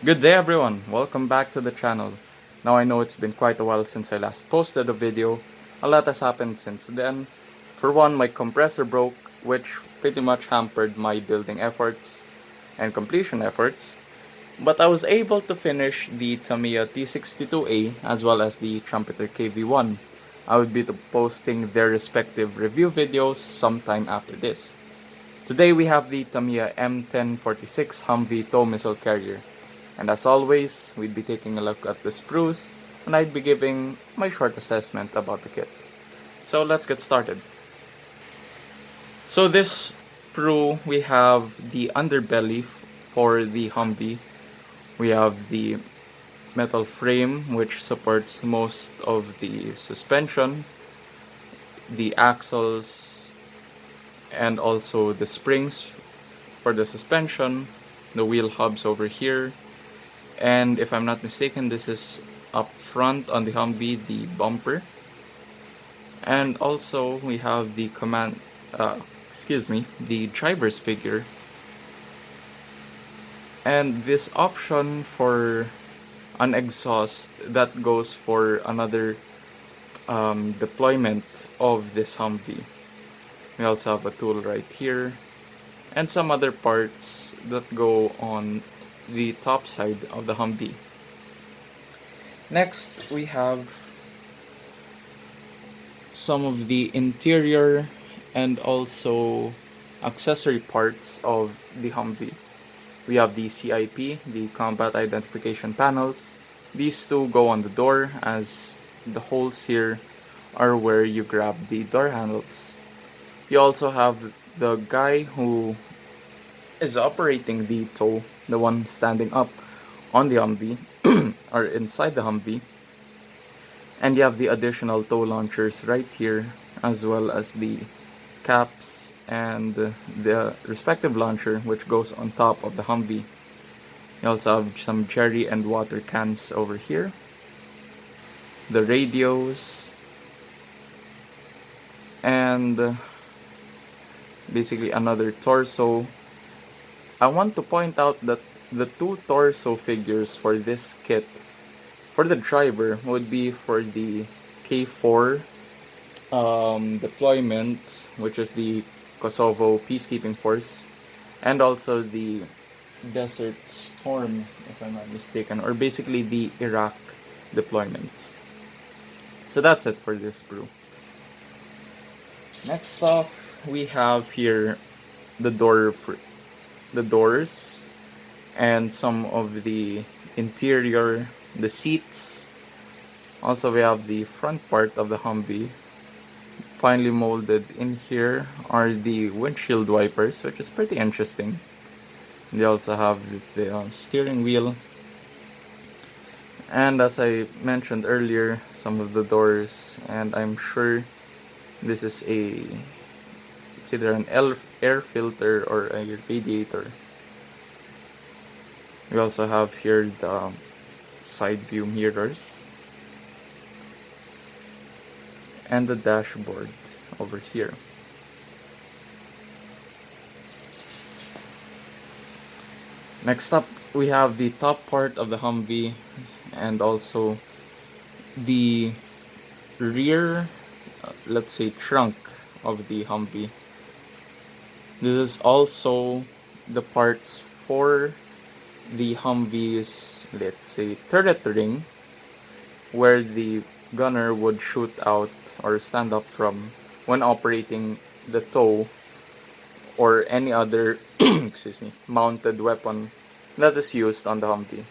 Good day everyone, welcome back to the channel. Now I know it's been quite a while since I last posted a video. A lot has happened since then. For one, my compressor broke, which pretty much hampered my building efforts and completion efforts. But I was able to finish the Tamiya T62A as well as the Trumpeter KV1. I would be posting their respective review videos sometime after this. Today we have the Tamiya M1046 Humvee tow missile carrier. And as always, we'd be taking a look at the sprues, and I'd be giving my short assessment about the kit. So let's get started. So this sprue, we have the underbelly for the Humvee. We have the metal frame which supports most of the suspension, the axles, and also the springs for the suspension, the wheel hubs over here. And if I'm not mistaken, this is up front on the Humvee, the bumper. And also we have the the driver's figure. And this option for an exhaust that goes for another deployment of this Humvee. We also have a tool right here and some other parts that go on the top side of the Humvee. Next, we have some of the interior and also accessory parts of the Humvee. We have the CIP, the Combat Identification Panels. These two go on the door, as the holes here are where you grab the door handles. You also have the guy who is operating the tow, the one standing up on the Humvee or inside the Humvee. And you have the additional tow launchers right here, as well as the caps and the respective launcher which goes on top of the Humvee. You also have some cherry and water cans over here, the radios, and basically another torso. I want to point out that the two torso figures for this kit for the driver would be for the K4 deployment, which is the Kosovo peacekeeping force, and also the Desert Storm, if I'm not mistaken, or basically the Iraq deployment. So that's it for this brew. Next off, we have here the doors and some of the interior, the seats. Also, we have the front part of the Humvee. Finely molded in here are the windshield wipers, which is pretty interesting. They also have the steering wheel. And as I mentioned earlier, some of the doors, and I'm sure this is it's either an air filter or a radiator. We also have here the side view mirrors and the dashboard over here. Next up, we have the top part of the Humvee and also the rear, let's say, trunk of the Humvee. This is also the parts for the Humvee's, let's say, turret ring, where the gunner would shoot out or stand up from when operating the tow or any other mounted weapon that is used on the Humvee.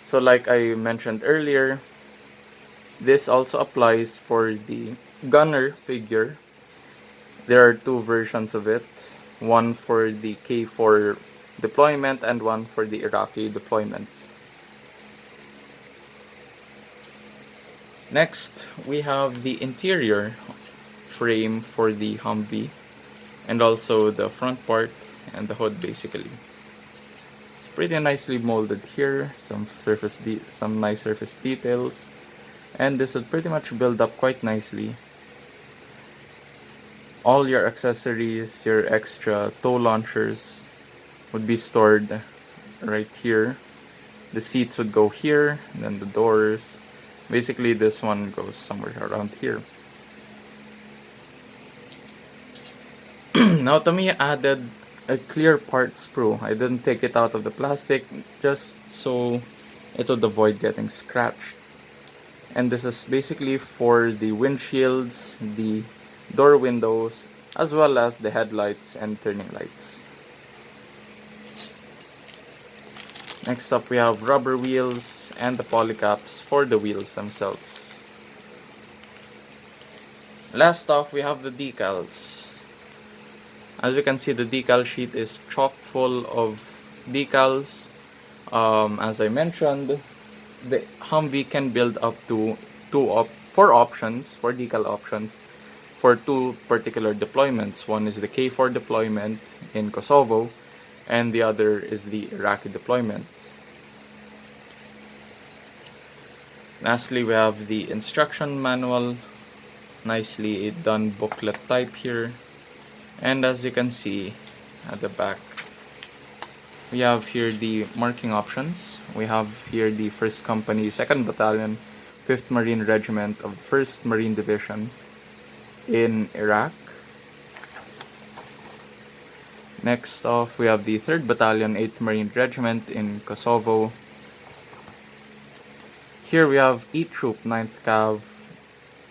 So like I mentioned earlier, this also applies for the gunner figure. There are two versions of it, one for the K4 deployment and one for the Iraqi deployment. Next, we have the interior frame for the Humvee and also the front part and the hood basically. It's pretty nicely molded here, some nice surface details, and this would pretty much build up quite nicely. All your accessories, your extra tow launchers would be stored right here. The seats would go here, and then the doors. Basically, this one goes somewhere around here. Now Tamiya added a clear part sprue. I didn't take it out of the plastic just so it would avoid getting scratched. And this is basically for the windshields, the door windows, as well as the headlights and turning lights. Next up, we have rubber wheels and the polycaps for the wheels themselves. Last off, we have the decals. As you can see, the decal sheet is chock full of decals. As I mentioned, the Humvee can build up to four options, four decal options for two particular deployments. One is the K4 deployment in Kosovo, and the other is the Iraqi deployment. Lastly, we have the instruction manual, nicely done booklet type here. And as you can see at the back, we have here the marking options. We have here the 1st Company, 2nd Battalion, 5th Marine Regiment of the 1st Marine Division in Iraq. Next off, we have the 3rd Battalion, 8th Marine Regiment in Kosovo. Here we have E Troop, 9th Cav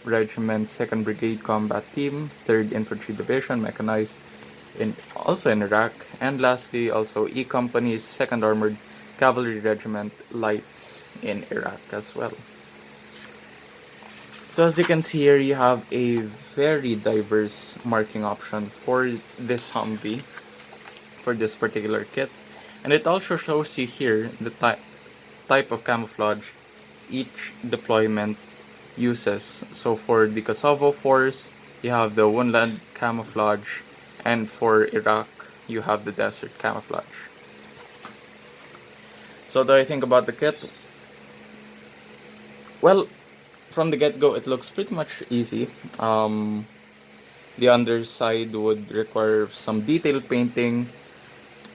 Regiment, 2nd Brigade Combat Team, 3rd Infantry Division, mechanized also in Iraq. And lastly, also E Company's 2nd Armored Cavalry Regiment, lights in Iraq as well. So as you can see here, you have a very diverse marking option for this Humvee, for this particular kit. And it also shows you here the type of camouflage each deployment uses. So for the Kosovo force, you have the woodland camouflage, and for Iraq, you have the desert camouflage. So what do I think about the kit? Well, from the get-go, it looks pretty much easy. The underside would require some detail painting,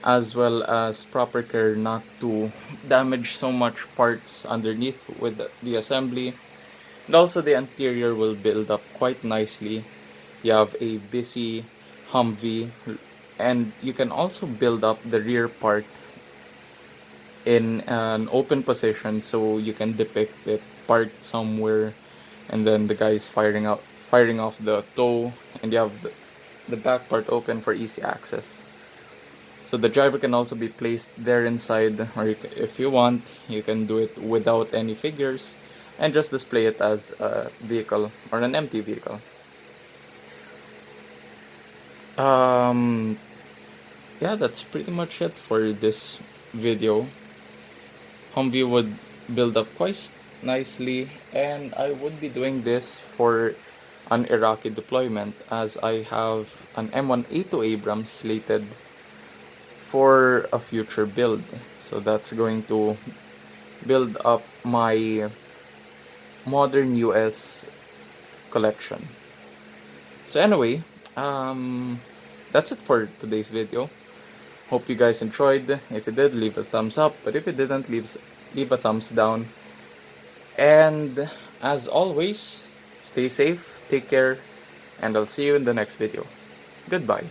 as well as proper care not to damage so much parts underneath with the assembly. And also the interior will build up quite nicely. You have a busy Humvee, and you can also build up the rear part in an open position, so you can depict it parked somewhere, and then the guy is firing off the tow, and you have the back part open for easy access. So the driver can also be placed there inside, or if you want, you can do it without any figures and just display it as a vehicle or an empty vehicle. Yeah, that's pretty much it for this video. Humvee would build up quite nicely, and I would be doing this for an Iraqi deployment, as I have an M1A2 Abrams slated for a future build. So that's going to build up my modern US collection. So anyway, that's it for today's video. Hope you guys enjoyed. If you did, leave a thumbs up, but if you didn't, leave a thumbs down. And as always, stay safe, take care, and I'll see you in the next video. Goodbye.